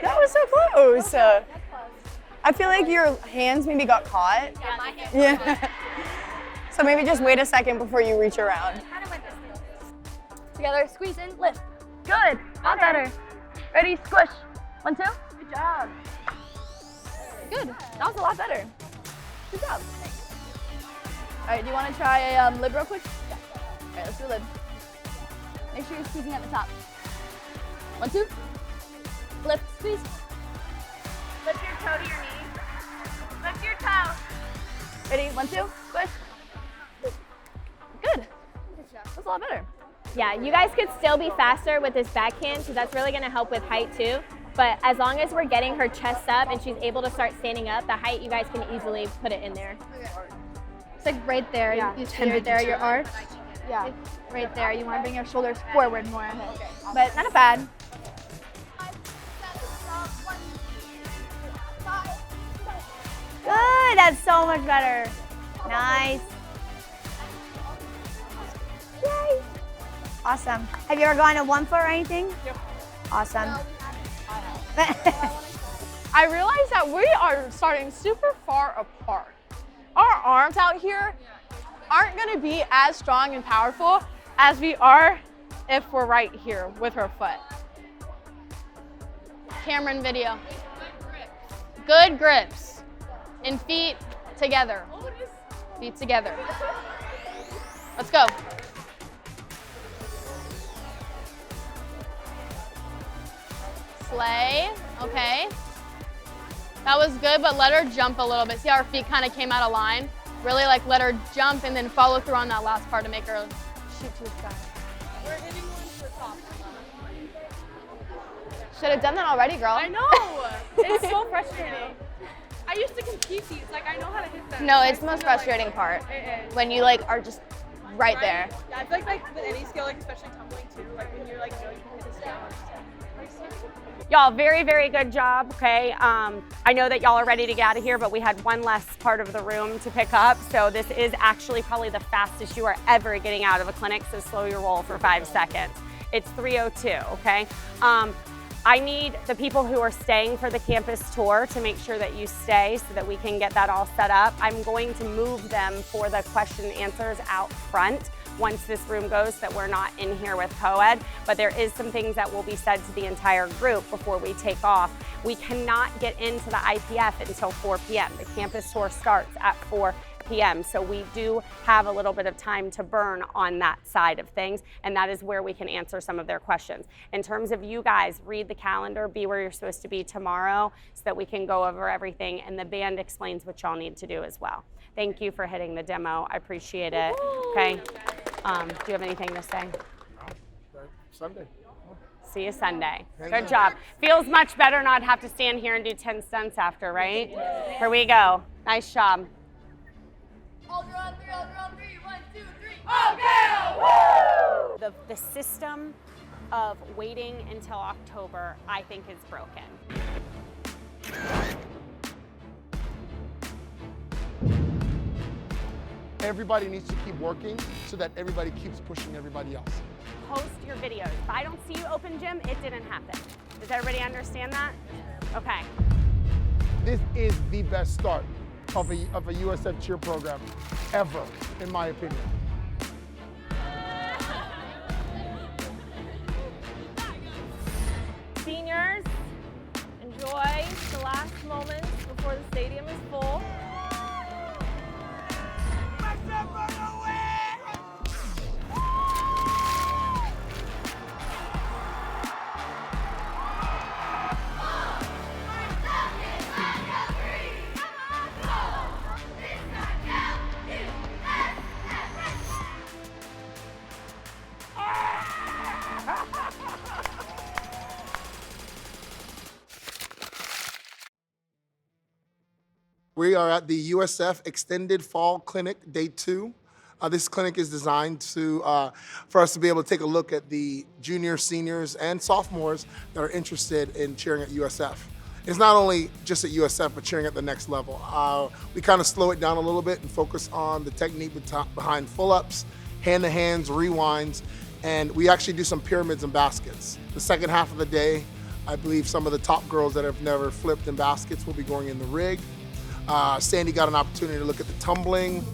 That was so close. I feel like your hands maybe got caught. Yeah, my hands. Yeah. So maybe just wait a second before you reach around. Kind of went this way. Together, squeeze in, lift. Good. Not better. Ready, squish. 1, 2. Good job. Good. That was a lot better. Good job. All right, do you want to try a lib real quick? Yeah. All right, let's do a lib. Make sure you're squeezing at the top. 1, 2. Lift, squeeze. Lift your toe to your knee. Lift your toe. Ready, 1, 2, squish. Good. That's a lot better. Yeah, you guys could still be faster with this backhand because that's really going to help with height too. But as long as we're getting her chest up and she's able to start standing up, the height you guys can easily put it in there. It's like right there. Yeah. You see right there, your arch. Yeah. It's right there. You want to bring your shoulders forward more. But not bad. Good, that's so much better. Nice. Yay. Awesome. Have you ever gone to 1 foot or anything? Yep. Awesome. I realized that we are starting super far apart. Our arms out here aren't gonna be as strong and powerful as we are if we're right here with her foot. Cameron video. Good grips. And feet together. Feet together. Let's go. Slay, okay. That was good, but let her jump a little bit. See how her feet kind of came out of line? Really like let her jump and then follow through on that last part to make her shoot to the sky. We're hitting one for top. Should have done that already, girl. I know. It's so frustrating. I used to compete these. Like, I know how to hit them. No, it's the most frustrating part. It is. When you like are just right there. Yeah, I feel like with any skill, like especially tumbling too, like when you're like know you can hit this down. Y'all, very, very good job, okay? I know that y'all are ready to get out of here, but we had one less part of the room to pick up, so this is actually probably the fastest you are ever getting out of a clinic, so slow your roll for 5 seconds. It's 3:02, okay? I need the people who are staying for the campus tour to make sure that you stay so that we can get that all set up. I'm going to move them for the question and answers out front once this room goes, so that we're not in here with co-ed, but there is some things that will be said to the entire group before we take off. We cannot get into the IPF until 4 p.m. The campus tour starts at 4 p.m. So we do have a little bit of time to burn on that side of things, and that is where we can answer some of their questions. In terms of you guys, read the calendar, be where you're supposed to be tomorrow so that we can go over everything, and the band explains what y'all need to do as well. Thank you for hitting the demo. I appreciate it. Okay. Do you have anything to say? No. Sunday. See you Sunday. Good job. Feels much better not have to stand here and do 10 stunts after, right? Here we go. Nice job. All draw on 3, all draw on 3. 1, 2, 3. Woo! The system of waiting until October, I think, is broken. Everybody needs to keep working so that everybody keeps pushing everybody else. Post your videos. If I don't see you open gym, it didn't happen. Does everybody understand that? Okay. This is the best start of a USF cheer program ever, in my opinion. Seniors, enjoy the last moments before the stadium is full. We are at the USF Extended Fall Clinic, Day 2. This clinic is designed for us to be able to take a look at the juniors, seniors, and sophomores that are interested in cheering at USF. It's not only just at USF, but cheering at the next level. We kind of slow it down a little bit and focus on the technique behind pull-ups, hand-to-hands, rewinds, and we actually do some pyramids and baskets. The second half of the day, I believe some of the top girls that have never flipped in baskets will be going in the rig. Sandy got an opportunity to look at the tumbling.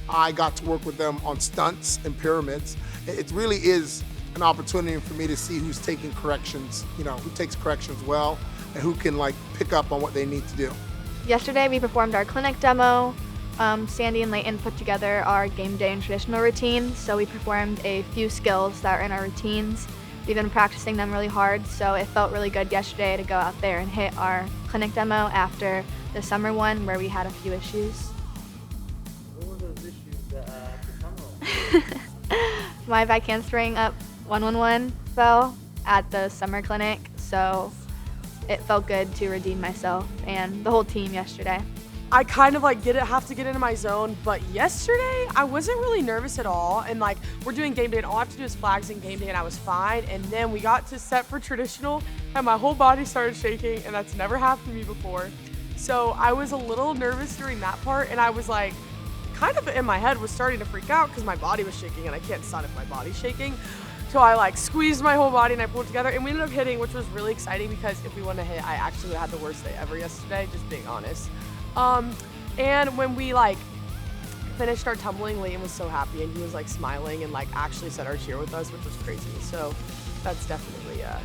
I got to work with them on stunts and pyramids. It really is an opportunity for me to see who's taking corrections, who takes corrections well, and who can pick up on what they need to do. Yesterday we performed our clinic demo. Sandy and Layton put together our game day and traditional routines, so we performed a few skills that are in our routines. We've been practicing them really hard, so it felt really good yesterday to go out there and hit our clinic demo after the summer one where we had a few issues. My back handspring up 111 fell at the summer clinic, so it felt good to redeem myself and the whole team yesterday. I kind of have to get into my zone, but yesterday I wasn't really nervous at all. And we're doing game day and all I have to do is flags and game day and I was fine. And then we got to set for traditional and my whole body started shaking and that's never happened to me before. So I was a little nervous during that part and I was kind of in my head was starting to freak out because my body was shaking and I can't stop if my body's shaking. So I squeezed my whole body and I pulled it together and we ended up hitting, which was really exciting because if we wouldn't have hit, I actually had the worst day ever yesterday, just being honest. And when we finished our tumbling, Layton was so happy and he was smiling and actually said our cheer with us, which was crazy. So that's definitely, yeah.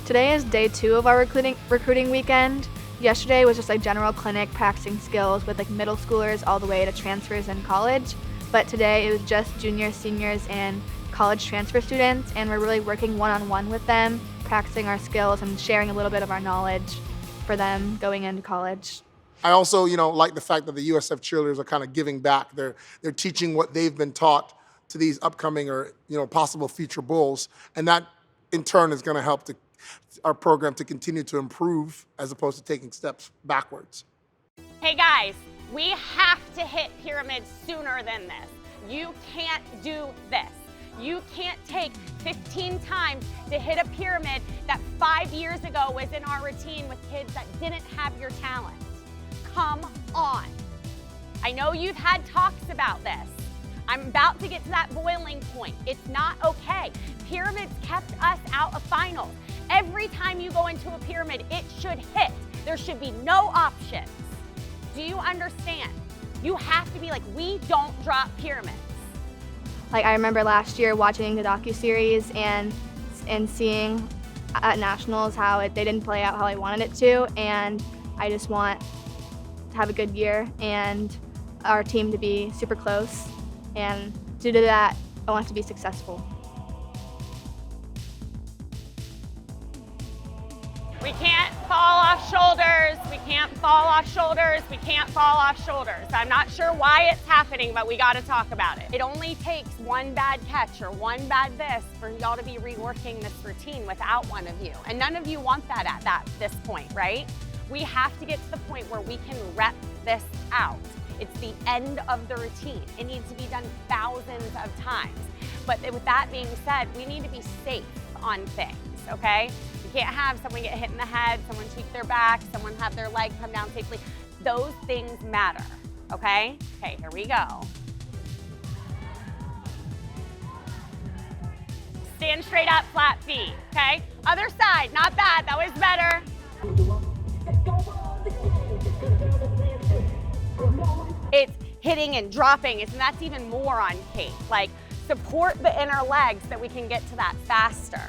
Today is day 2 of our recruiting weekend. Yesterday was just general clinic practicing skills with middle schoolers all the way to transfers in college. But today it was just juniors, seniors, and college transfer students, and we're really working one-on-one with them, practicing our skills and sharing a little bit of our knowledge for them going into college. I also, like the fact that the USF cheerleaders are kind of giving back. They're teaching what they've been taught to these upcoming or possible future Bulls, and that in turn is going to help our program to continue to improve as opposed to taking steps backwards. Hey guys, we have to hit pyramids sooner than this. You can't do this. You can't take 15 times to hit a pyramid that 5 years ago was in our routine with kids that didn't have your talent. Come on. I know you've had talks about this. I'm about to get to that boiling point. It's not okay. Pyramids kept us out of finals. Every time you go into a pyramid, it should hit. There should be no options. Do you understand? You have to be we don't drop pyramids. I remember last year watching the docuseries and seeing at nationals how they didn't play out how I wanted it to, and I just want to have a good year and our team to be super close, and due to that, I want to be successful. We can't fall off shoulders. We can't fall off shoulders. We can't fall off shoulders. I'm not sure why it's happening, but we got to talk about it. It only takes one bad catch or one bad this for y'all to be reworking this routine without one of you. And none of you want that at this point, right? We have to get to the point where we can rep this out. It's the end of the routine. It needs to be done thousands of times. But with that being said, we need to be safe on things, okay? You can't have someone get hit in the head, someone tweak their back, someone have their leg come down safely. Those things matter, okay? Okay, here we go. Stand straight up, flat feet, okay? Other side, not bad, that was better. It's hitting and dropping, and that's even more on Kate. Support the inner legs so that we can get to that faster.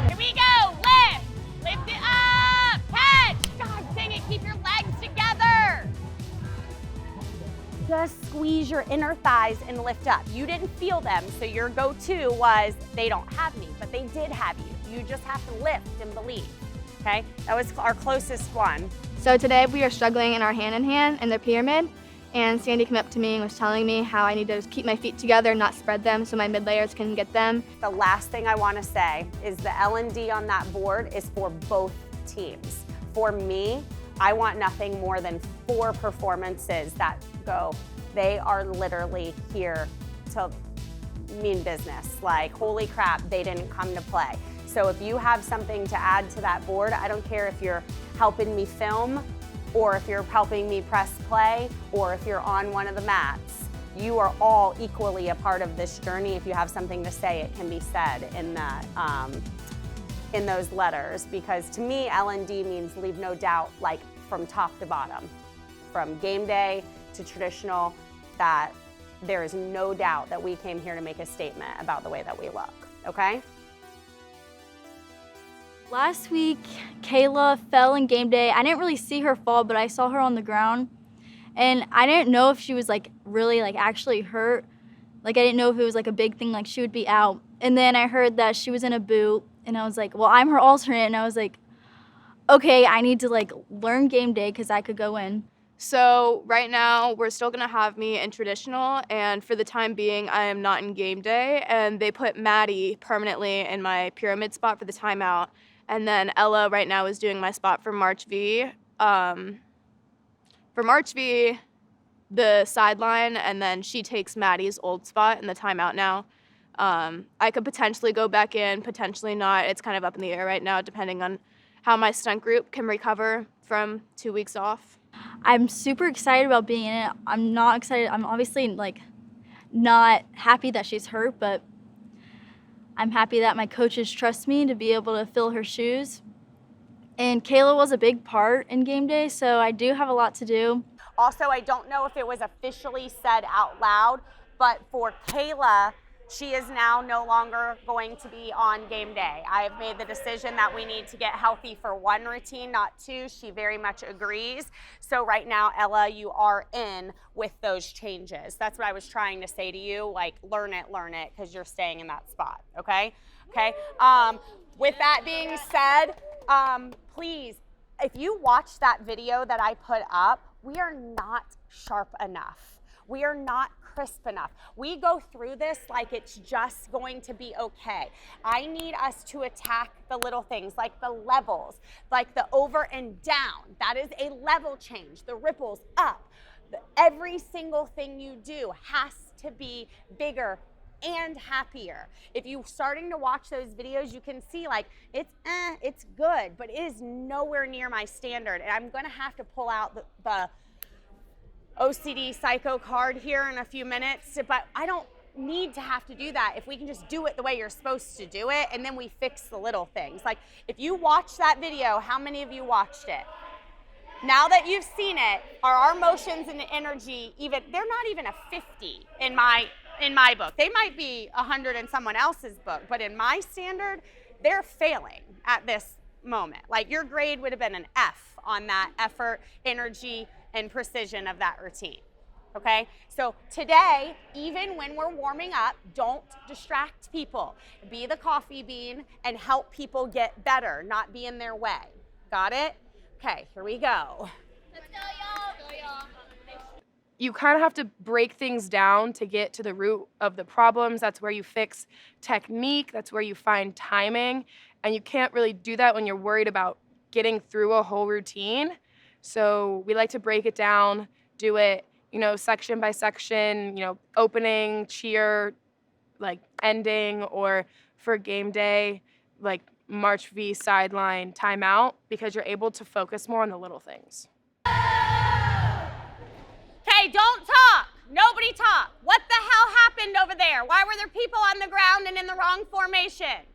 Here we go, lift it up, catch. God dang it, keep your legs together. Just squeeze your inner thighs and lift up. You didn't feel them, so your go-to was, they don't have me, but they did have you. You just have to lift and believe, okay? That was our closest one. So today we are struggling in our hand-in-hand in the pyramid, and Sandy came up to me and was telling me how I need to keep my feet together and not spread them so my mid layers can get them. The last thing I want to say is the L&D on that board is for both teams. For me, I want nothing more than 4 performances that go. They are literally here to mean business. Like, holy crap, they didn't come to play. So if you have something to add to that board, I don't care if you're helping me film, or if you're helping me press play, or if you're on one of the mats. You are all equally a part of this journey. If you have something to say, it can be said in that, in those letters, because to me, L&D means leave no doubt, like from top to bottom, from game day to traditional, that there is no doubt that we came here to make a statement about the way that we look, okay? Last week, Kayla fell in game day. I didn't really see her fall, but I saw her on the ground. And I didn't know if she was like really like actually hurt. Like I didn't know if it was like a big thing, like she would be out. And then I heard that she was in a boot, and I was like, well, I'm her alternate. And I was like, okay, I need to like learn game day because I could go in. So right now we're still gonna have me in traditional, and for the time being I am not in game day, and they put Maddie permanently in my pyramid spot for the timeout. And then Ella right now is doing my spot for March V. For March V, the sideline, and then she takes Maddie's old spot in the timeout now. I could potentially go back in, potentially not. It's kind of up in the air right now, depending on how my stunt group can recover from 2 weeks off. I'm super excited about being in it. I'm not excited. I'm obviously like not happy that she's hurt, but I'm happy that my coaches trust me to be able to fill her shoes. And Kayla was a big part in game day, so I do have a lot to do. Also, I don't know if it was officially said out loud, but for Kayla, she is now no longer going to be on game day. I have made the decision that we need to get healthy for 1 routine, not 2. She very much agrees. So right now, Ella, you are in with those changes. That's what I was trying to say to you, like learn it, because you're staying in that spot, okay? Okay. With that being said, please, if you watch that video that I put up, we are not sharp enough. We are not crisp enough. We go through this like it's just going to be okay. I need us to attack the little things, like the levels, like the over and down. That is a level change. The ripples up. Every single thing you do has to be bigger and happier. If you're starting to watch those videos, you can see like it's good, but it is nowhere near my standard. And I'm gonna have to pull out the OCD psycho card here in a few minutes, but I don't need to have to do that if we can just do it the way you're supposed to do it, and then we fix the little things. Like if you watch that video, how many of you watched it? Now that you've seen it, are our motions and energy even, they're not even a 50 in my book. They might be 100 in someone else's book, but in my standard, they're failing at this moment. Like your grade would have been an F on that effort, energy, and precision of that routine, okay? So today, even when we're warming up, don't distract people. Be the coffee bean and help people get better, not be in their way. Got it? Okay, here we go. Let's go, y'all. Let's go, y'all. You kind of have to break things down to get to the root of the problems. That's where you fix technique. That's where you find timing. And you can't really do that when you're worried about getting through a whole routine. So we like to break it down, do it, section by section, opening, cheer, like ending, or for game day, like March V, sideline, timeout, because you're able to focus more on the little things. Okay, don't talk. Nobody talk. What the hell happened over there? Why were there people on the ground and in the wrong formation?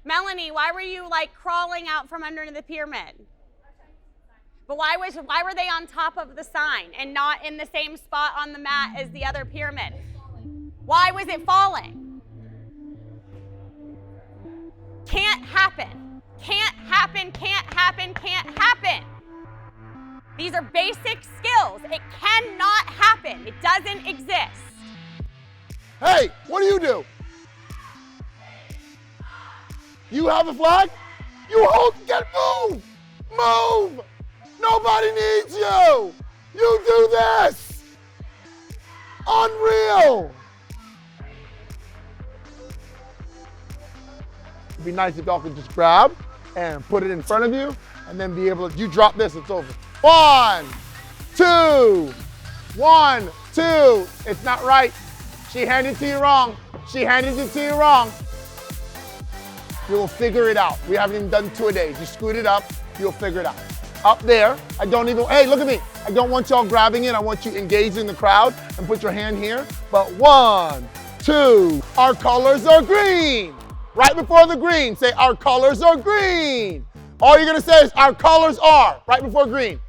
Melanie, why were you like crawling out from under the pyramid? But why were they on top of the sign and not in the same spot on the mat as the other pyramid? Why was it falling? Can't happen. Can't happen, can't happen, can't happen. These are basic skills. It cannot happen. It doesn't exist. Hey, what do? You have a flag? You hold, move! Move! Nobody needs you! You do this! Unreal! It'd be nice if y'all could just grab and put it in front of you and then be able to, you drop this, it's over. 1, 2, 1, 2. It's not right. She handed it to you wrong. She handed it to you wrong. You will figure it out. We haven't even done 2 a days. You scoot it up, you'll figure it out. Up there, I don't even, hey, look at me. I don't want y'all grabbing it. I want you engaged in the crowd and put your hand here. But 1, 2, our colors are green. Right before the green, say our colors are green. All you're gonna say is our colors are, right before green.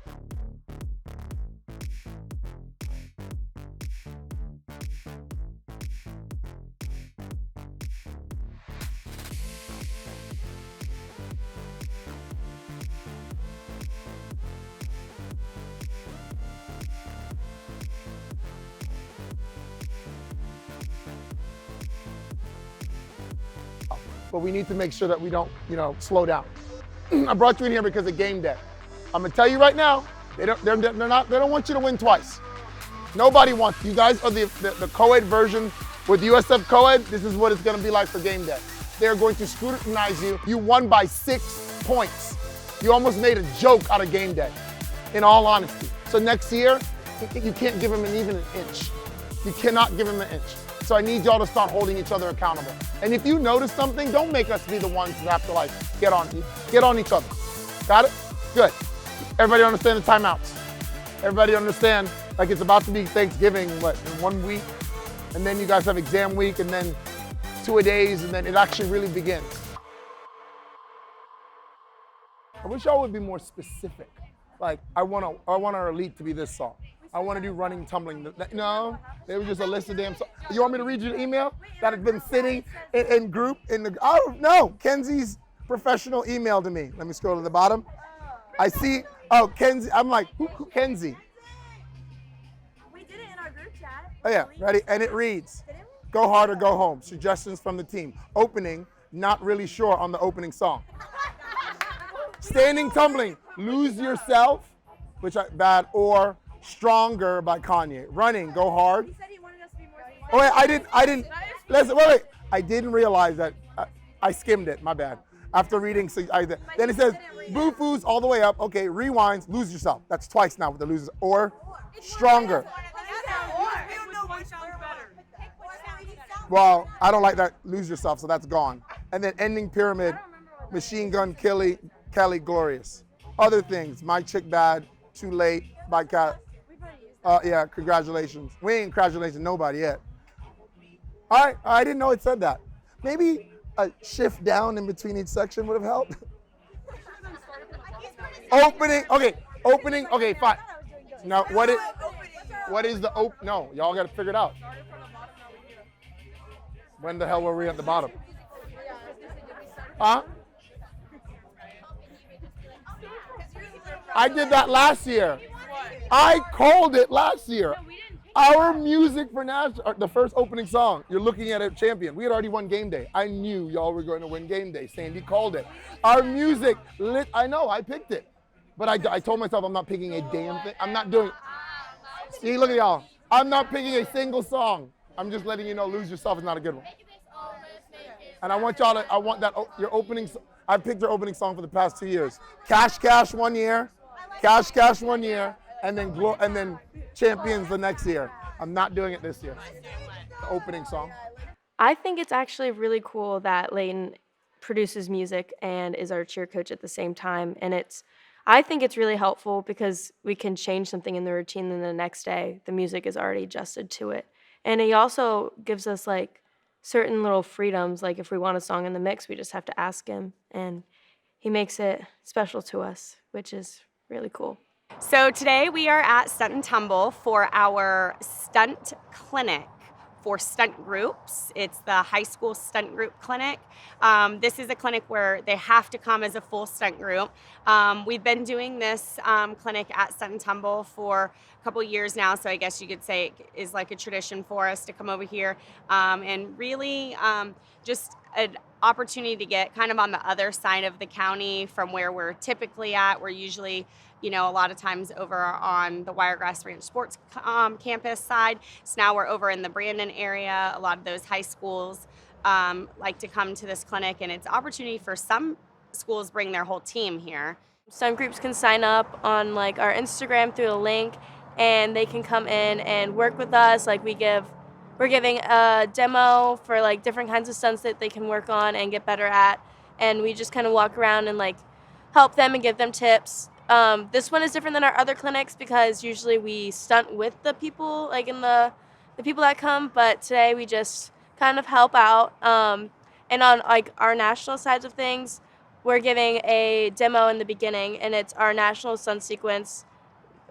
But we need to make sure that we don't, slow down. I brought you in here because of game day. I'm gonna tell you right now, they don't want you to win twice. Nobody wants, you guys are the co-ed version with USF co-ed. This is what it's gonna be like for game day. They're going to scrutinize you. You won by 6 points. You almost made a joke out of game day, in all honesty. So next year, you can't give them even an inch. You cannot give them an inch. So I need y'all to start holding each other accountable. And if you notice something, don't make us be the ones that have to get on each other. Got it? Good. Everybody understand the timeouts. Everybody understand it's about to be Thanksgiving, in 1 week? And then you guys have exam week and then 2 a days and then it actually really begins. I wish y'all would be more specific. I want our elite to be this song. I want to do running, tumbling. No, they were just a list of damn songs. You want me to read you the email that has been sitting in group oh no, Kenzie's professional email to me. Let me scroll to the bottom. I see, Kenzie, I'm like, who Kenzie? We did it in our group chat. Oh yeah, ready? And it reads, go hard or go home. Suggestions from the team. Opening, not really sure on the opening song. Standing, tumbling, lose yourself, which bad, or Stronger by Kanye. Running, go hard. He said he wanted us to be more. Oh wait, I didn't. Listen, wait. I didn't realize that. I skimmed it. My bad. After reading, then it says boo-foos all the way up. Okay, rewinds, lose yourself. That's twice now with the losers. Or Stronger. Well, I don't like that. Lose yourself, so that's gone. And then Ending Pyramid, Machine Gun Kelly, Glorious. Other things, My Chick Bad, Too Late by Cat. Yeah, congratulations. We ain't congratulating nobody yet. All right, I didn't know it said that. Maybe a shift down in between each section would have helped. Opening, okay, fine. Now, what is the no, y'all got to figure it out. When the hell were we at the bottom? Huh? I did that last year. I called it last year. Our music for national, the first opening song, you're looking at a champion. We had already won game day. I knew y'all were going to win game day. Sandy called it. Our music, I know, I picked it. But I told myself I'm not picking a damn thing. I'm not doing, see, look at y'all. I'm not picking a single song. I'm just letting you know Lose Yourself is not a good one. And I want y'all to, your opening, I picked your opening song for the past 2 years. Cash 1 year. Cash 1 year. And then Champions the next year. I'm not doing it this year. The opening song. I think it's actually really cool that Layton produces music and is our cheer coach at the same time. And I think it's really helpful because we can change something in the routine and the next day the music is already adjusted to it. And he also gives us certain little freedoms. If we want a song in the mix, we just have to ask him. And he makes it special to us, which is really cool. So today we are at Stunt and Tumble for our stunt clinic for stunt groups. It's the high school stunt group clinic. This is a clinic where they have to come as a full stunt group. We've been doing this clinic at Stunt and Tumble for a couple years now, so I guess you could say it is like a tradition for us to come over here and really just an opportunity to get kind of on the other side of the county from where we're typically at. We're usually, a lot of times over on the Wiregrass Ranch Sports campus side. So now we're over in the Brandon area. A lot of those high schools like to come to this clinic, and it's an opportunity for some schools bring their whole team here. Some groups can sign up on like our Instagram through a link, and they can come in and work with us. Like we're giving a demo for like different kinds of stunts that they can work on and get better at, and we just kind of walk around and like help them and give them tips. This one is different than our other clinics because usually we stunt with the people, like in the people that come, but today we just kind of help out. And on like our national sides of things, we're giving a demo in the beginning, and it's our national stunt sequence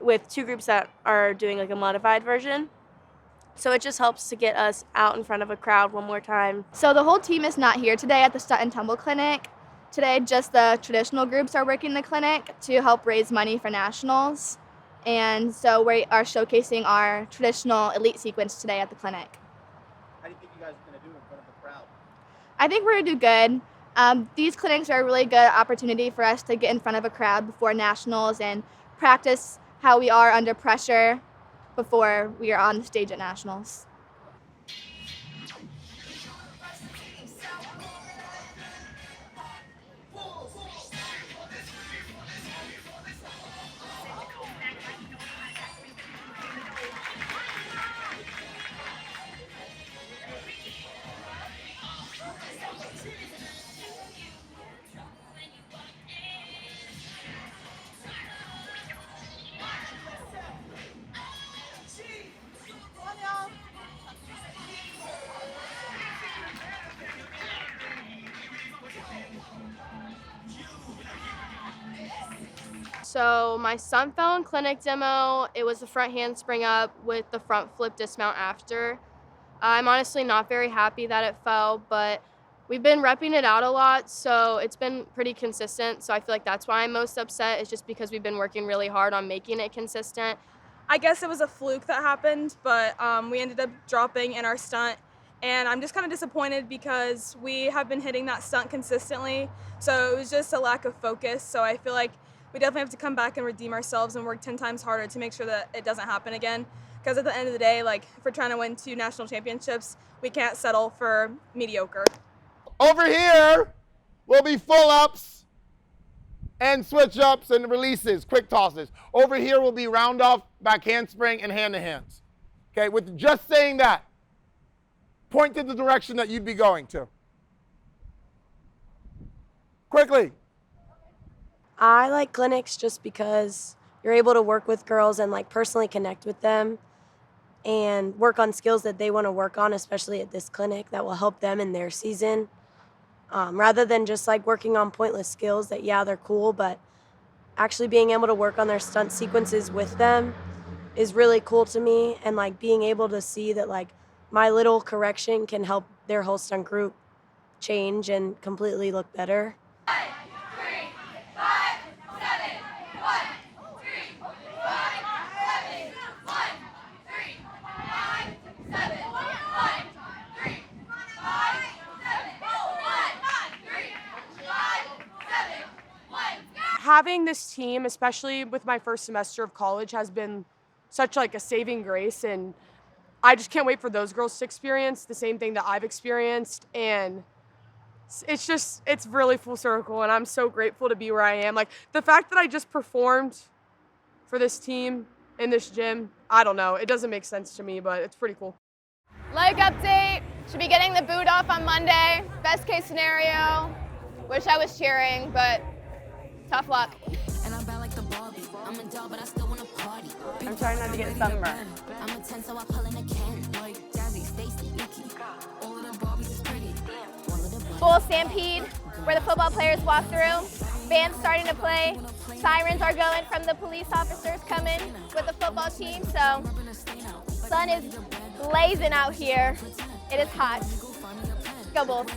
with 2 groups that are doing like a modified version. So it just helps to get us out in front of a crowd one more time. So the whole team is not here today at the Stunt and Tumble Clinic. Today, just the traditional groups are working the clinic to help raise money for nationals. And so we are showcasing our traditional elite sequence today at the clinic. How do you think you guys are going to do in front of the crowd? I think we're going to do good. These clinics are a really good opportunity for us to get in front of a crowd before nationals and practice how we are under pressure before we are on the stage at nationals. So my stunt fell in clinic demo. It was the front handspring up with the front flip dismount after. I'm honestly not very happy that it fell, but we've been repping it out a lot, so it's been pretty consistent. So I feel like that's why I'm most upset, is just because we've been working really hard on making it consistent. I guess it was a fluke that happened, but we ended up dropping in our stunt. And I'm just kind of disappointed because we have been hitting that stunt consistently. So it was just a lack of focus. So I feel like we definitely have to come back and redeem ourselves and work 10 times harder to make sure that it doesn't happen again. Because at the end of the day, like, if we're trying to win 2 national championships, we can't settle for mediocre. Over here will be full-ups and switch-ups and releases, quick tosses. Over here will be round-off, back handspring, and hand-to-hands. Okay, with just saying that, point to the direction that you'd be going to. Quickly. I like clinics just because you're able to work with girls and like personally connect with them and work on skills that they want to work on, especially at this clinic, that will help them in their season. Rather than just like working on pointless skills that, yeah, they're cool, but actually being able to work on their stunt sequences with them is really cool to me. And like being able to see that like my little correction can help their whole stunt group change and completely look better. Having this team, especially with my first semester of college, has been such like a saving grace, and I just can't wait for those girls to experience the same thing that I've experienced. And it's really full circle, and I'm so grateful to be where I am. Like, the fact that I just performed for this team in this gym, I don't know, it doesn't make sense to me, but it's pretty cool. Leg update, should be getting the boot off on Monday. Best case scenario, wish I was cheering, but tough luck. I'm trying not to get sunburned. Full stampede, where the football players walk through. Band's starting to play. Sirens are going from the police officers coming with the football team. So, sun is blazing out here. It is hot. Go Bulls.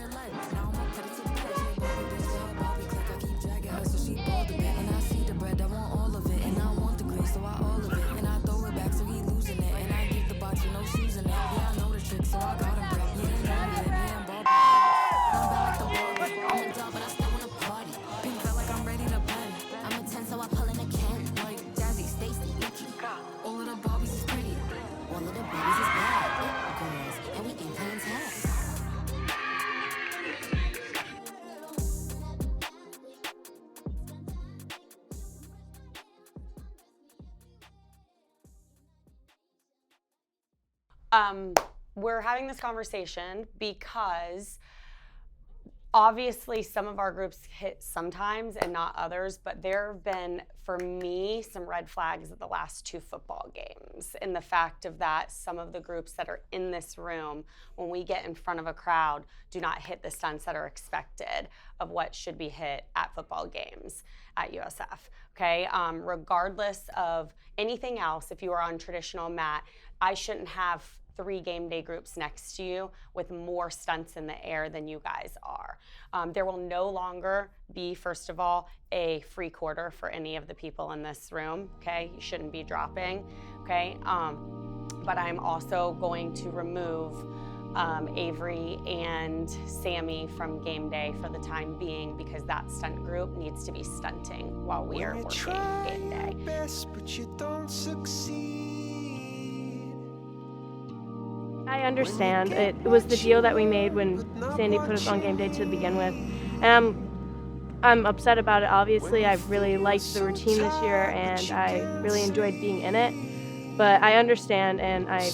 We're having this conversation because obviously some of our groups hit sometimes and not others, but there have been, for me, some red flags at the last 2 football games. And the fact of that, some of the groups that are in this room, when we get in front of a crowd, do not hit the stunts that are expected of what should be hit at football games at USF, okay? Regardless of anything else, if you are on traditional mat, I shouldn't have 3 game day groups next to you with more stunts in the air than you guys are. There will no longer be, first of all, a free quarter for any of the people in this room, okay? You shouldn't be dropping, okay? But I'm also going to remove Avery and Sammy from game day for the time being because that stunt group needs to be stunting while we are working game day. I understand. It was the deal that we made when Sandy put us on game day to begin with. And I'm upset about it, obviously. I really liked the routine this year, and I really enjoyed being in it. But I understand, and I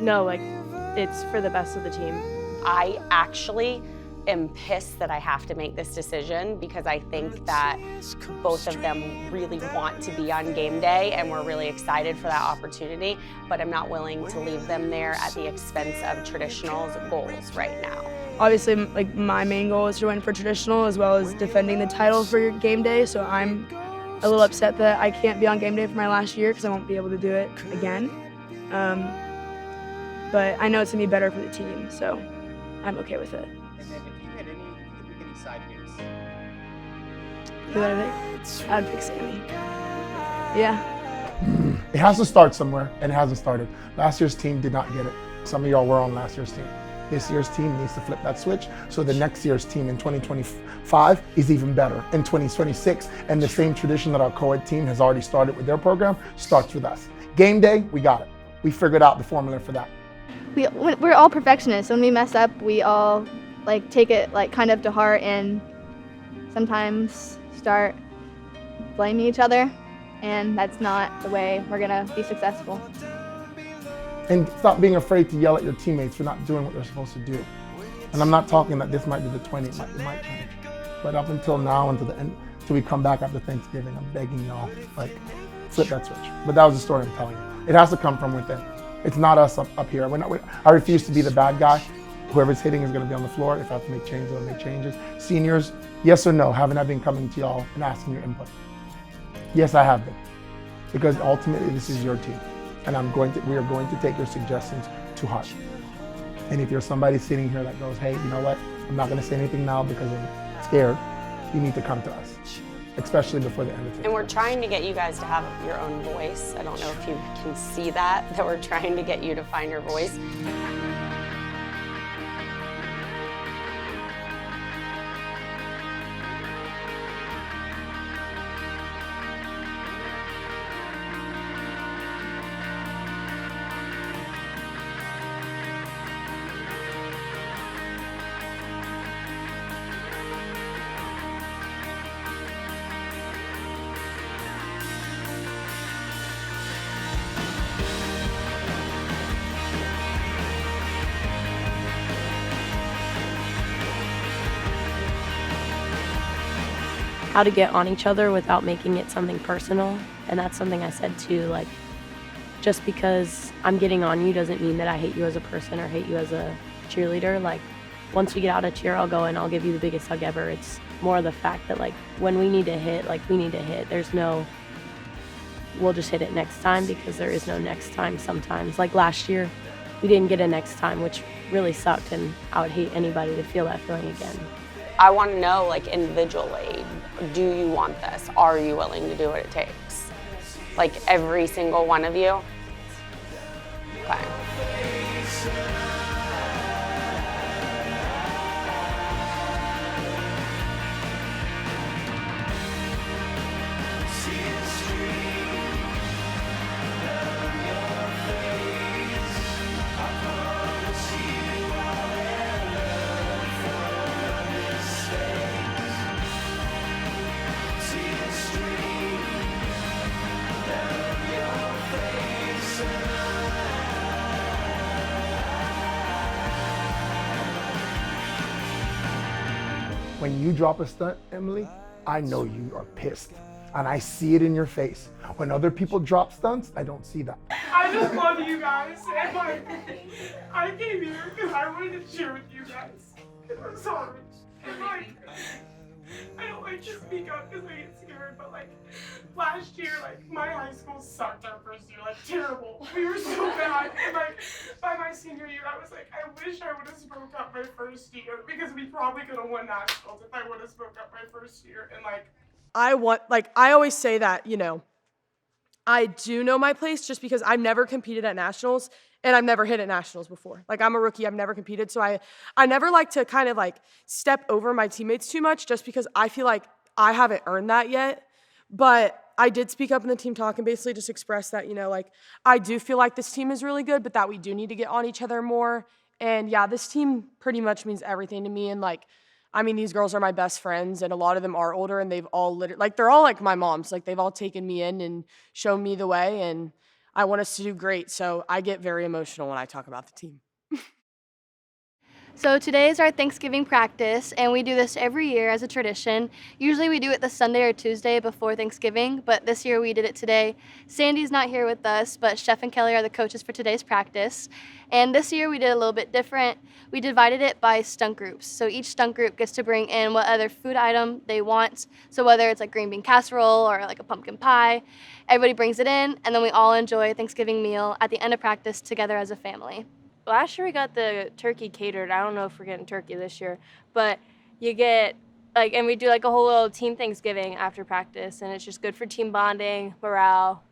know, like, it's for the best of the team. I actually am pissed that I have to make this decision because I think that both of them really want to be on game day and we're really excited for that opportunity, but I'm not willing to leave them there at the expense of traditional's goals right now. Obviously, like, my main goal is to win for traditional as well as defending the title for game day, so I'm a little upset that I can't be on game day for my last year because I won't be able to do it again. But I know it's gonna be better for the team, so I'm okay with it. Who would I pick? I'd pick Sammy. Yeah. It has to start somewhere, and it hasn't started. Last year's team did not get it. Some of y'all were on last year's team. This year's team needs to flip that switch, so the next year's team in 2025 is even better. In 2026, and the same tradition that our co-ed team has already started with their program starts with us. Game day, we got it. We figured out the formula for that. We're all perfectionists. When we mess up, we all like take it like kind of to heart and sometimes start blaming each other, and that's not the way we're gonna be successful. And stop being afraid to yell at your teammates for not doing what they're supposed to do. And I'm not talking that this might be the 20, it might change. But up until now, until the end, till we come back after Thanksgiving, I'm begging y'all, like, flip that switch. But that was the story I'm telling you. It has to come from within. It's not us up here. I refuse to be the bad guy. Whoever's hitting is gonna be on the floor. If I have to make changes, I'll make changes. Seniors, yes or no, haven't I been coming to y'all and asking your input? Yes, I have been. Because ultimately, this is your team. And we are going to take your suggestions to heart. And if you're somebody sitting here that goes, hey, you know what? I'm not gonna say anything now because I'm scared. You need to come to us, especially before the end of the And we're trying to get you guys to have your own voice. I don't know if you can see that we're trying to get you to find your voice. How to get on each other without making it something personal. And that's something I said too, like, just because I'm getting on you doesn't mean that I hate you as a person or hate you as a cheerleader. Like, once we get out of cheer, I'll go and I'll give you the biggest hug ever. It's more the fact that, like, when we need to hit, like, we need to hit. There's no, we'll just hit it next time, because there is no next time sometimes. Like last year, we didn't get a next time, which really sucked, and I would hate anybody to feel that feeling again. I want to know, like, individually, do you want this? Are you willing to do what it takes? Like, every single one of you? Okay. When you drop a stunt, Emily, I know you are pissed. And I see it in your face. When other people drop stunts, I don't see that. I just love you guys. And like, I came here because I wanted to cheer with you guys. I'm sorry. And like, I don't like to speak up because I get scared, but like, last year, like, my high school sucked our first year, like, terrible. We were so bad. And like, by my senior year, I was like, I wish I would have spoke up my first year because we probably could have won nationals if I would have spoke up my first year. And like, I always say that, you know, I do know my place just because I've never competed at nationals and I've never hit at nationals before. Like, I'm a rookie, I've never competed, so I never like to kind of like step over my teammates too much just because I feel like I haven't earned that yet. But I did speak up in the team talk and basically just express that, you know, like, I do feel like this team is really good, but that we do need to get on each other more. And yeah, this team pretty much means everything to me. And like, I mean, these girls are my best friends, and a lot of them are older, and they've all they're all like my moms. Like, they've all taken me in and shown me the way, and I want us to do great. So I get very emotional when I talk about the team. So today is our Thanksgiving practice, and we do this every year as a tradition. Usually we do it the Sunday or Tuesday before Thanksgiving, but this year we did it today. Sandy's not here with us, but Chef and Kelly are the coaches for today's practice. And this year we did a little bit different. We divided it by stunt groups. So each stunt group gets to bring in what other food item they want. So whether it's like green bean casserole or like a pumpkin pie, everybody brings it in, and then we all enjoy a Thanksgiving meal at the end of practice together as a family. Last year we got the turkey catered. I don't know if we're getting turkey this year, but you get like, and we do like a whole little team Thanksgiving after practice, and it's just good for team bonding, morale,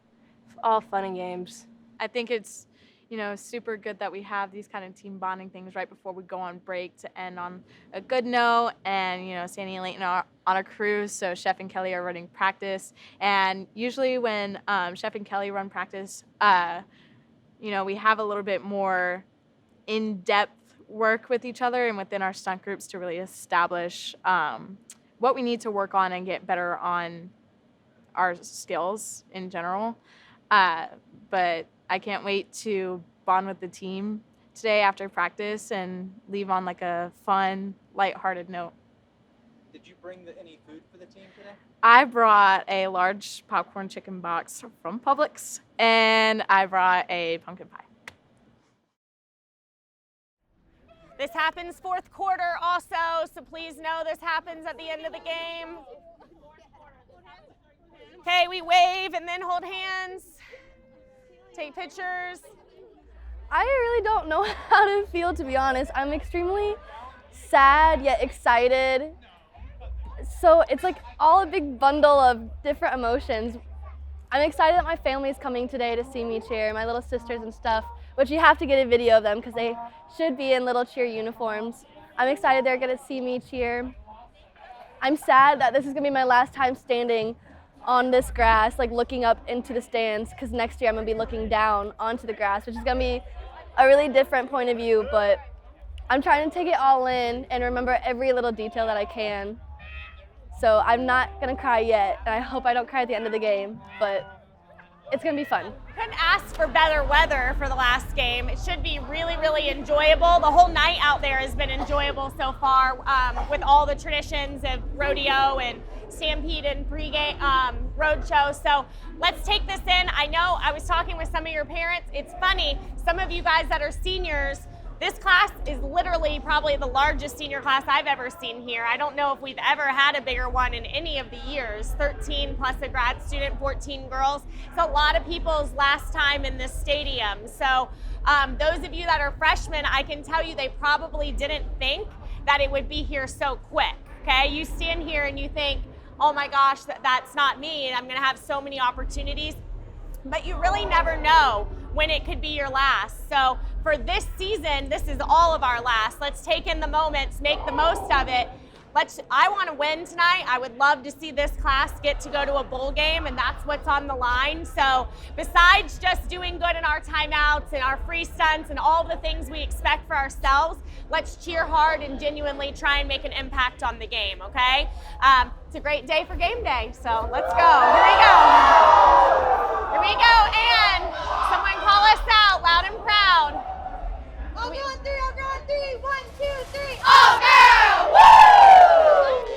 all fun and games. I think it's, you know, super good that we have these kind of team bonding things right before we go on break to end on a good note. And, you know, Sandy and Layton are on a cruise, so Chef and Kelly are running practice. And usually when Chef and Kelly run practice, you know, we have a little bit more in-depth work with each other and within our stunt groups to really establish what we need to work on and get better on our skills in general. But I can't wait to bond with the team today after practice and leave on like a fun, lighthearted note. Did you bring any food for the team today? I brought a large popcorn chicken box from Publix, and I brought a pumpkin pie. This happens fourth quarter also, so please know this happens at the end of the game. Okay, we wave and then hold hands, take pictures. I really don't know how to feel, to be honest. I'm extremely sad yet excited. So it's like all a big bundle of different emotions. I'm excited that my family is coming today to see me cheer, my little sisters and stuff, which you have to get a video of them because they should be in little cheer uniforms. I'm excited they're gonna see me cheer. I'm sad that this is gonna be my last time standing on this grass, like looking up into the stands, because next year I'm gonna be looking down onto the grass, which is gonna be a really different point of view, but I'm trying to take it all in and remember every little detail that I can. So I'm not gonna cry yet, and I hope I don't cry at the end of the game, but it's gonna be fun. Couldn't ask for better weather for the last game. It should be really, really enjoyable. The whole night out there has been enjoyable so far with all the traditions of rodeo and stampede and pregame road show. So let's take this in. I know I was talking with some of your parents. It's funny, some of you guys that are seniors, this class is literally probably the largest senior class I've ever seen here. I don't know if we've ever had a bigger one in any of the years. 13 plus a grad student, 14 girls. It's a lot of people's last time in this stadium. So those of you that are freshmen, I can tell you they probably didn't think that it would be here so quick, okay? You stand here and you think, oh my gosh, that's not me, and I'm gonna have so many opportunities. But you really never know when it could be your last. So for this season, this is all of our last. Let's take in the moments, make the most of it. I want to win tonight. I would love to see this class get to go to a bowl game, and that's what's on the line. So besides just doing good in our timeouts and our free stunts and all the things we expect for ourselves, let's cheer hard and genuinely try and make an impact on the game, okay? It's a great day for game day, so let's go. Here we go. Here we go, and someone call us out loud and proud. All girl on three, all girl on three. 1, 2, 3. All girl, woo!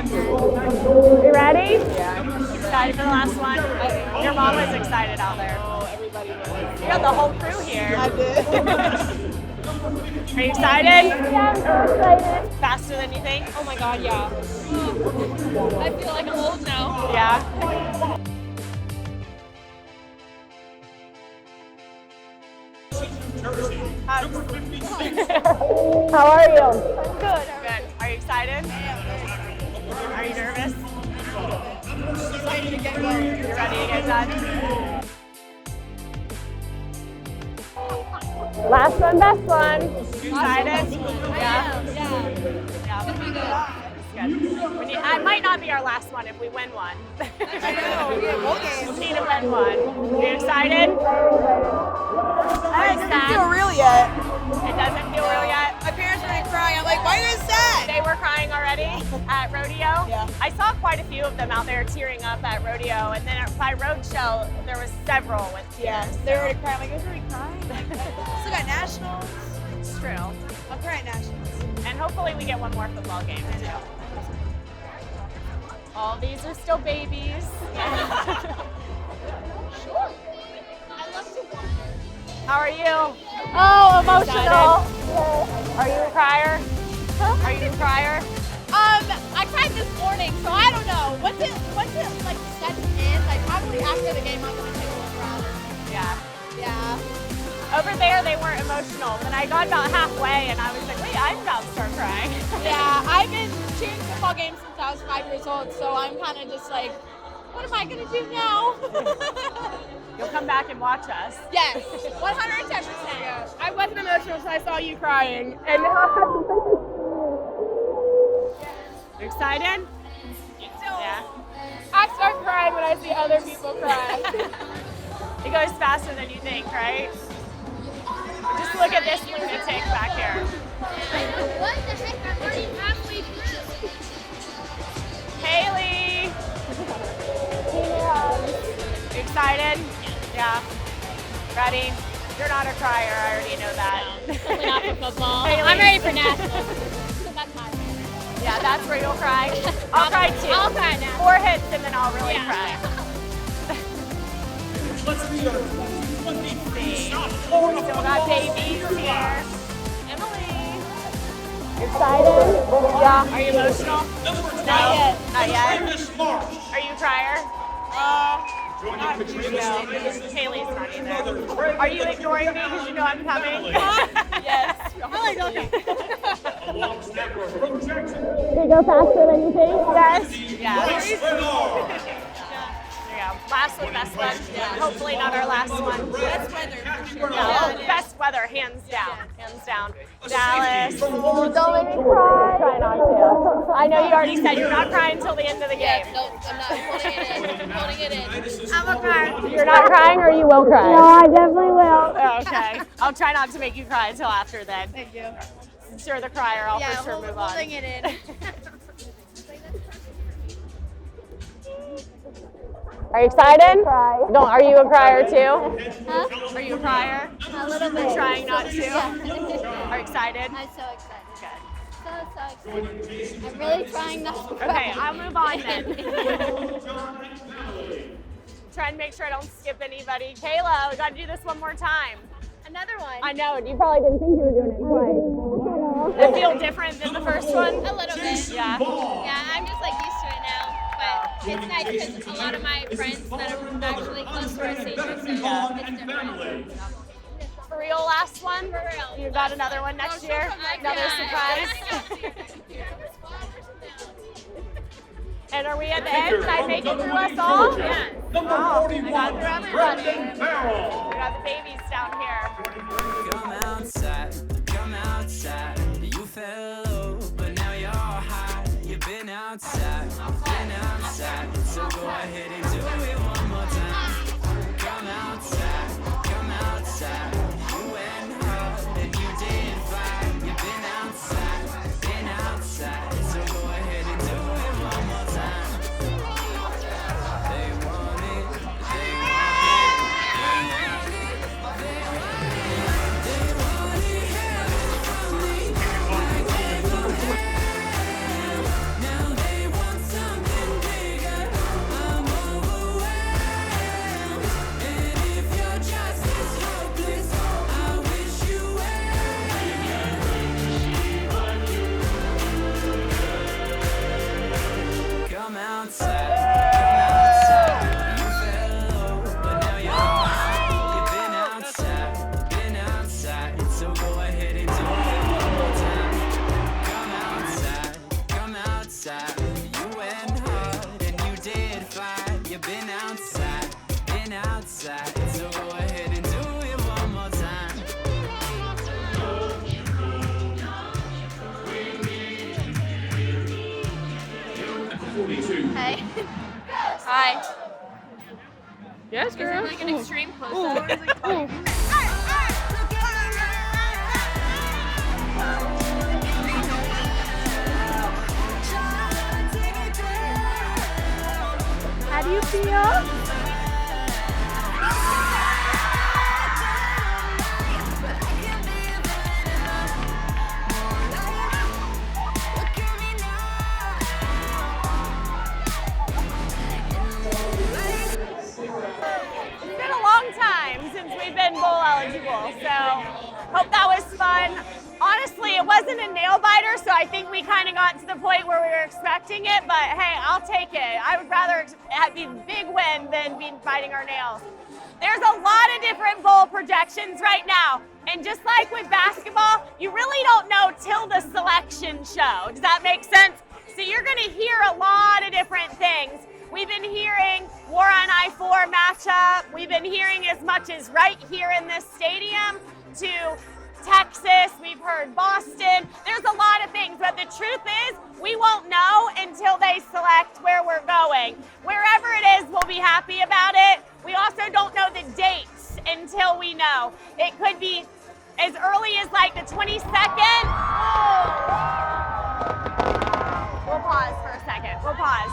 dogs. You ready? Yeah. Excited for the last one? Your mom was excited out there. Oh, everybody was. You got the whole crew here. I did. Are you excited? Yeah, I'm so excited. Faster than you think? Oh my god, yeah. I feel like I'm old now. Yeah. How are you? I'm good. Good. Are you excited? Are you nervous? Excited to get going. You ready to get done? Last one, best one. You excited? Yeah. It might not be our last one if we win one. I know. We need to win one. Are you excited? It doesn't feel real yet. It doesn't feel real yet? My parents were crying. I'm like, why are you sad? They were crying already at rodeo? Yeah. I saw quite a few of them out there tearing up at rodeo, and then by roadshow, there was several with tears. Yeah, they were already crying. I'm like, you guys already crying? Still got nationals. It's true. I'll cry at nationals. And hopefully we get one more football game too. All these are still babies. Sure. I love to watch. How are you? Oh, emotional. Are you a crier? Huh? Are you a crier? I cried this morning, so I don't know. Once it like sets in, like probably after the game, I'm gonna take a look around. Yeah. Yeah. Over there, they weren't emotional. Then I got about halfway, and I was like, wait, I'm about to start crying. Yeah, I've been cheering football games since I was 5 years old, so I'm kind of just like, what am I gonna do now? You'll come back and watch us. Yes, 110%. I wasn't emotional, so I saw you crying. And You excited? Yeah. I start crying when I see other people cry. It goes faster than you think, right? Just look at this lunatic back here. What the heck? I'm already halfway through. Haley! You excited? Yeah. Ready? You're not a crier, I already know that. Definitely not for football. Haley. I'm ready for nationals. So that's my Yeah, that's where you'll cry. I'll cry too. I'll cry now. 4 hits and then I'll really cry. Still got babies here. Emily. You excited? Yeah. Are you emotional? Not yet. Not yet. Are you a crier? No. Haley's not either. Are you ignoring me because you know I'm coming? Yes. Okay. Did it go faster than you think? Yes. Yeah. There you go. Last one, best one. Yeah. Hopefully not our last one. Best weather for sure. Yeah. Oh, best weather, hands down. Hands down. Dallas. Don't make me cry. Try not to. I know you already said you're not crying until the end of the game. Nope, I'm not holding it in. I'm holding it in. I'm a cry. You're not crying or you will cry? No, I definitely will. Oh, okay. I'll try not to make you cry until after then. Thank you. Since you're the crier, I'll for sure move on. Holding it in. Are you excited? Are you a crier too? Huh? Are you a crier? A little bit. You're trying not to? Yeah. Are you excited? I'm so excited. Good. So excited. I'm really trying not to cry. Okay, I'll move on then. Try and make sure I don't skip anybody. Kayla, we got to do this one more time. Another one. I know, you probably didn't think you were doing it twice. Does it feel different than the first one? A little bit. Yeah. Yeah, I'm just like used to it now. But it's nice because a lot of my friends that are actually close to our seniors, so it's different. For real, last one? For real. You got another one next year? Another surprise? And are we at the end? Can I make it through us all? Yeah. Oh, I got through everybody. We got the babies down here. Come outside. You fell low, but now you're high. You've been outside, so go ahead and do it one more time. Come outside. You went hard and you did fine. You've been outside, so go ahead and do it one more time. They want it. been outside, so go ahead and do it one more time. Hey. Hi. Yes, girl. Is it like an extreme close-up? How do you feel? It's been a long time since we've been bowl eligible, so hope that was fun. Honestly, it wasn't a nail biter, so I think we kind of got to the point where we were expecting it, but hey, I'll take it. I would rather have the big win than be biting our nails. There's a lot of different bowl projections right now, and just like with basketball, you really don't know till the selection show. Does that make sense? So you're gonna hear a lot of different things. We've been hearing War on I-4 matchup. We've been hearing as much as right here in this stadium to Texas. We've heard Boston. There's a lot of things, but the truth is we won't know until they select where we're going. Wherever it is, we'll be happy about it. We also don't know the dates until we know. It could be as early as like the 22nd. We'll pause for a second. We'll pause.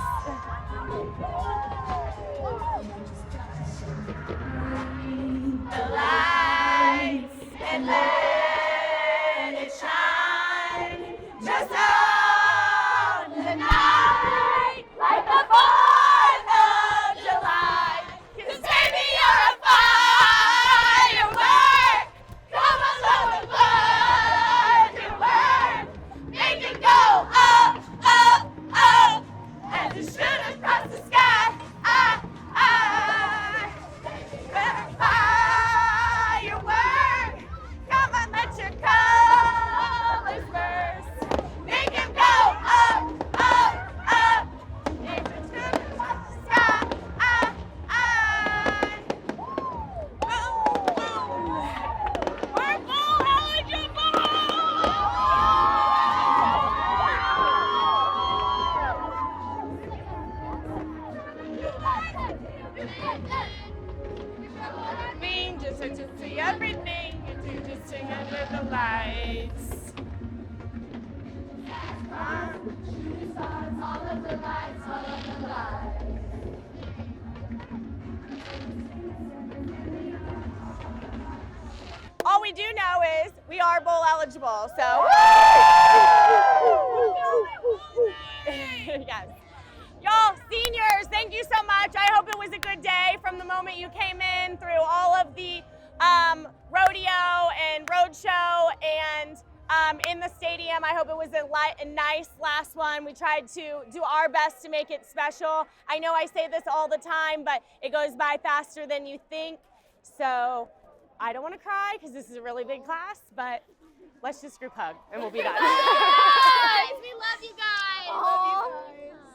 The lights and let it shine just on the night like the 4th of July. 'Cause baby, you're a firework. Come on, love firework. Make it go up, up, up as it should across the sky. Firework. Come on, let your colors burst. Make him go up, up, up. Make it should across the sky. Boom, boom. We're bowl eligible. Mean just to see everything you do, just sing under the lights. All of the lights, all of the lights. All we do know is we are bowl eligible, so. Yes. Y'all, seniors, thank you so much. I hope it was a good day from the moment you came in through all of the rodeo and road show and in the stadium. I hope it was a nice last one. We tried to do our best to make it special. I know I say this all the time, but it goes by faster than you think. So I don't want to cry because this is a really big class, but let's just group hug and we'll be done. Guys, we love you guys.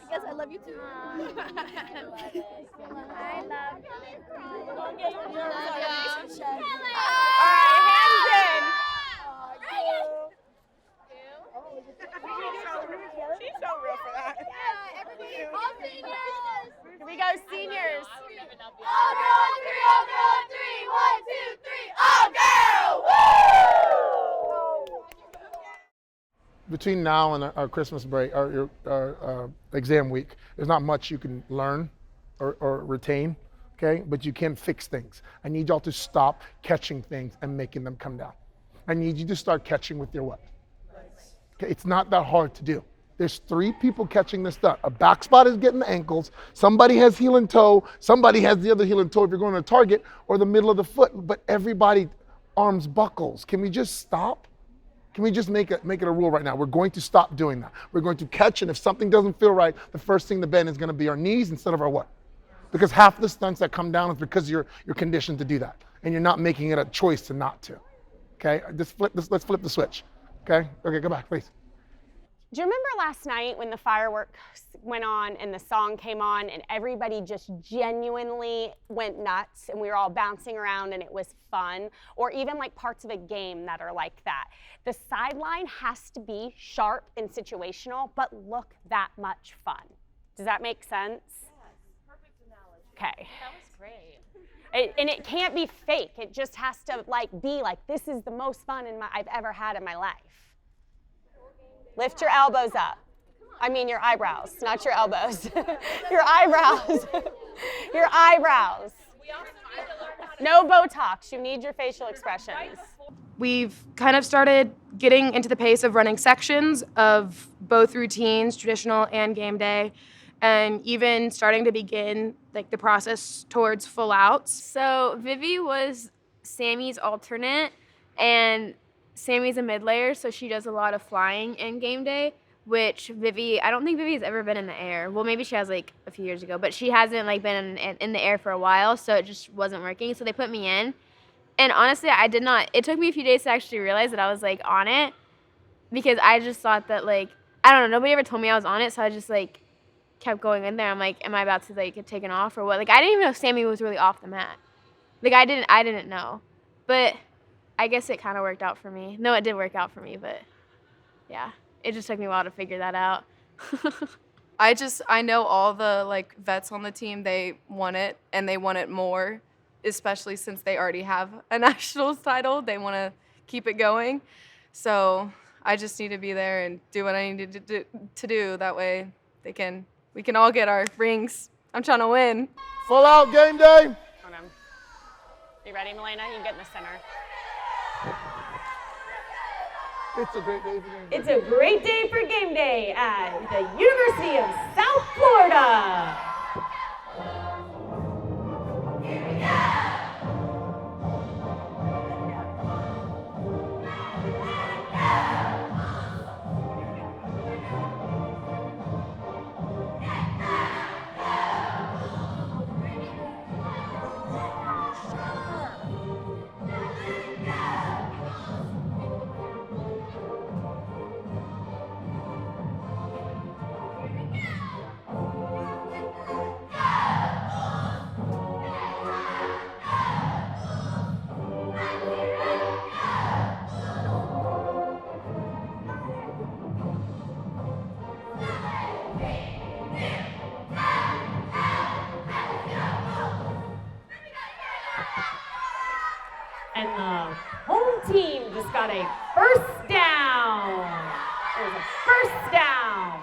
I guess I love you too. I love you. Don't get your nerves Love on ya. me. All right, hands in. She's so real for that. Yeah, everybody. All seniors. Here we go, seniors. All girl on three, all girl on three. 1, 2, 3, all girl. Woo! Between now and our Christmas break, our exam week, there's not much you can learn or retain, okay? But you can fix things. I need y'all to stop catching things and making them come down. I need you to start catching with your what? Okay, it's not that hard to do. There's 3 people catching this stuff. A back spot is getting the ankles. Somebody has heel and toe. Somebody has the other heel and toe if you're going to target, or the middle of the foot. But everybody arms buckles. Can we just stop? Can we just make it a rule right now? We're going to stop doing that. We're going to catch, and if something doesn't feel right, the first thing to bend is going to be our knees instead of our what? Because half the stunts that come down is because you're conditioned to do that, and you're not making it a choice to not to. Okay, let's flip the switch. Okay, go back, please. Do you remember last night when the fireworks went on and the song came on and everybody just genuinely went nuts and we were all bouncing around and it was fun? Or even like parts of a game that are like that. The sideline has to be sharp and situational, but look that much fun. Does that make sense? Yes, perfect analogy. Okay. That was great. And it can't be fake. It just has to be like, this is the most fun I've ever had in my life. Lift your elbows up. I mean your eyebrows, not your elbows. Your eyebrows. Your eyebrows. No Botox. You need your facial expressions. We've kind of started getting into the pace of running sections of both routines, traditional and game day, and even starting to begin like the process towards full outs. So Vivi was Sammy's alternate, and Sammy's a mid-layer, so she does a lot of flying in game day, which I don't think Vivi's ever been in the air. Well, maybe she has like a few years ago, but she hasn't like been in the air for a while, so it just wasn't working. So they put me in, and honestly, it took me a few days to actually realize that I was like on it, because I just thought that like, I don't know, nobody ever told me I was on it, so I just like kept going in there. I'm like, am I about to like get taken off or what? Like, I didn't even know Sammy was really off the mat. Like, I didn't know, but I guess it kind of worked out for me. No, it did work out for me, but yeah, it just took me a while to figure that out. I know all the like vets on the team, they want it and they want it more, especially since they already have a nationals title. They want to keep it going. So I just need to be there and do what I need to do. That way we can all get our rings. I'm trying to win. Full out game day. Hold on. You ready, Milena? You can get in the center. It's a great day for game day. It's a great day for game day at the University of South Florida. And the home team just got a first down. There's a first down.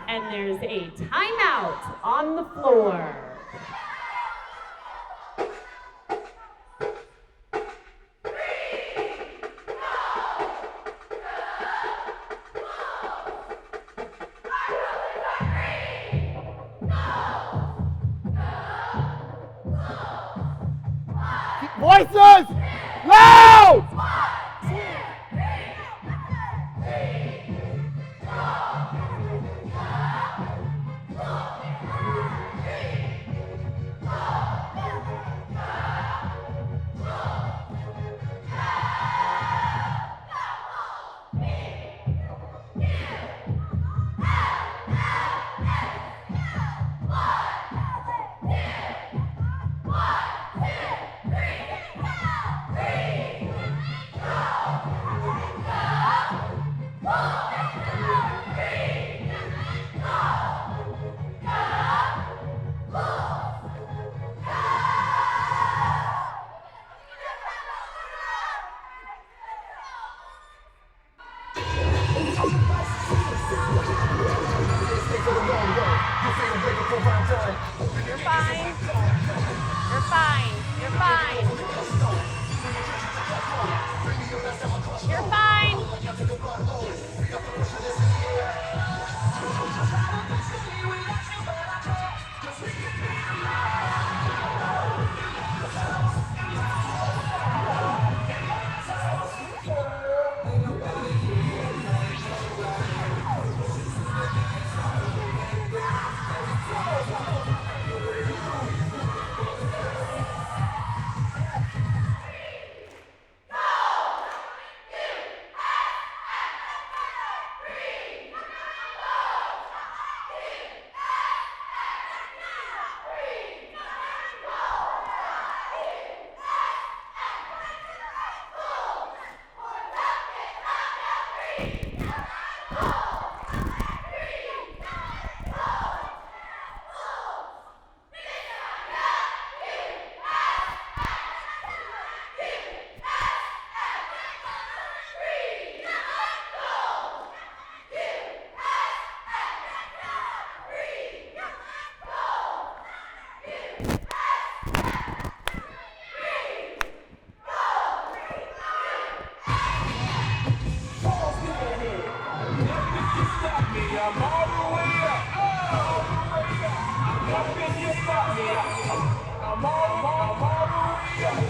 And there's a timeout on the floor. Voices! Loud!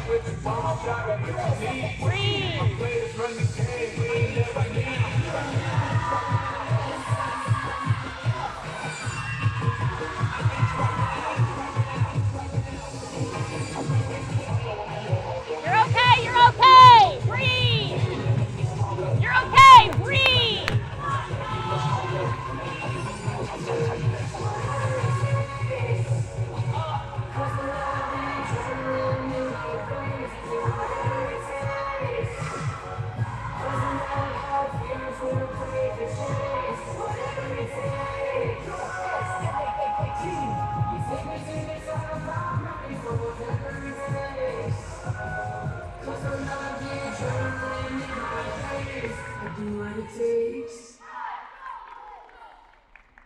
You're okay, you're okay. Breathe. You're okay, breathe.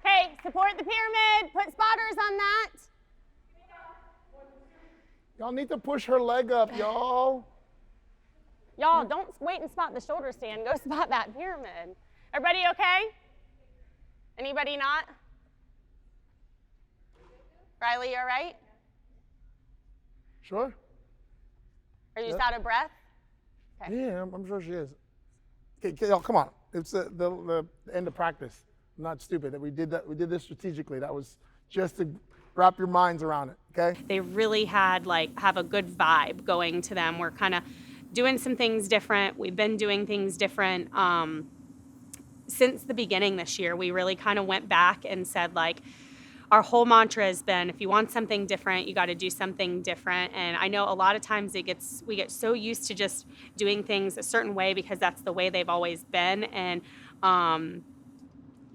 Okay, support the pyramid. Put spotters on that. Y'all need to push her leg up, y'all. Y'all, don't wait and spot the shoulder stand. Go spot that pyramid. Everybody okay? Anybody not? Riley, you all right? Sure. Are you just out of breath? Okay. Yeah, I'm sure she is. Okay, y'all, come on. It's the end of practice. I'm not stupid that we did that. We did this strategically. That was just to wrap your minds around it. Okay. They really had have a good vibe going to them. We're kind of doing some things different. We've been doing things different since the beginning this year. We really kind of went back and said our whole mantra has been, if you want something different, you got to do something different. And I know a lot of times we get so used to just doing things a certain way because that's the way they've always been. And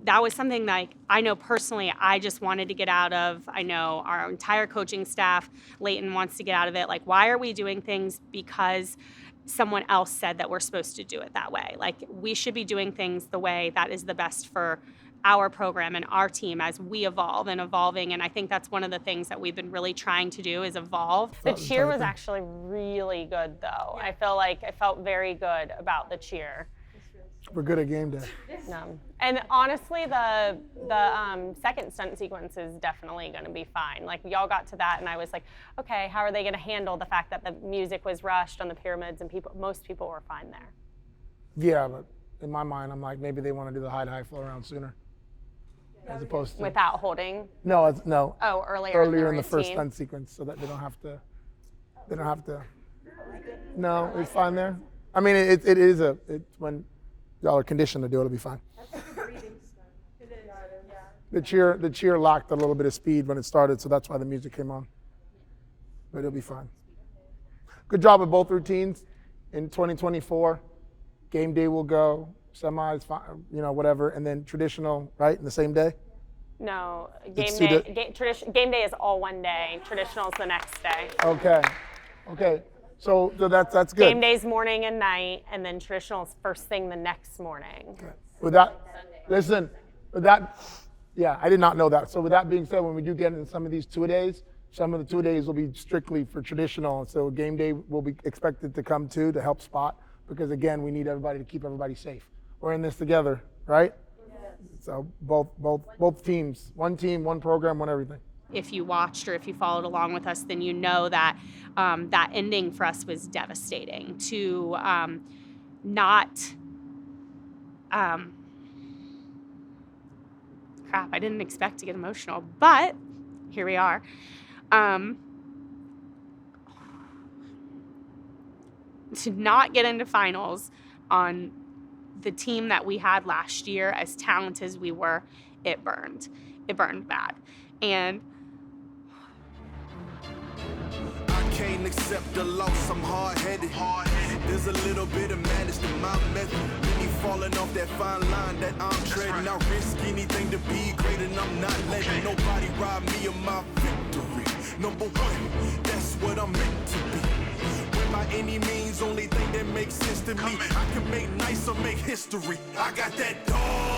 that was something I know personally I just wanted to get out of. I know our entire coaching staff, Leighton, wants to get out of it. Why are we doing things because someone else said that we're supposed to do it that way? We should be doing things the way that is the best for our program and our team as we evolve and evolving. And I think that's one of the things that we've been really trying to do is evolve. The cheer was actually really good, though. I feel like I felt very good about the cheer. We're good at game day. And honestly, the second stunt sequence is definitely going to be fine. Y'all got to that, and I was like, okay, how are they going to handle the fact that the music was rushed on the pyramids and most people were fine there? Yeah, but in my mind, I'm like, maybe they want to do the high flow around sooner, as opposed to without holding. No. Oh, earlier in the first stunt sequence, so that they don't have to. No, it's fine there. I mean, it's when y'all are conditioned to do it, it'll be fine. The cheer lacked a little bit of speed when it started, so that's why the music came on. But it'll be fine. Good job with both routines. In 2024, game day will go, semis, whatever, and then traditional, right, in the same day? No, game day is all one day. Traditional is the next day. Okay. So that's good. Game day's morning and night, and then traditional is first thing the next morning. Okay. With that, I did not know that. So with that being said, when we do get into some of these two-a-days, some of the two-a-days will be strictly for traditional. So game day will be expected to come too to help spot, because again, we need everybody to keep everybody safe. We're in this together, right? Yes. So both teams, one team, one program, one everything. If you watched or if you followed along with us, then you know that that ending for us was devastating. To not, crap, I didn't expect to get emotional, but here we are. To not get into finals on the team that we had last year, as talented as we were, it burned. It burned bad. And I can't accept the loss, I'm hard-headed. There's a little bit of madness to my method. Me falling off that fine line that I'm treading. I risk anything to be great, and I'm not letting nobody rob me of my victory. Number one, that's what I'm meant to be. When by any means, only thing that makes sense to me, I can make nice or make history. I got that dog.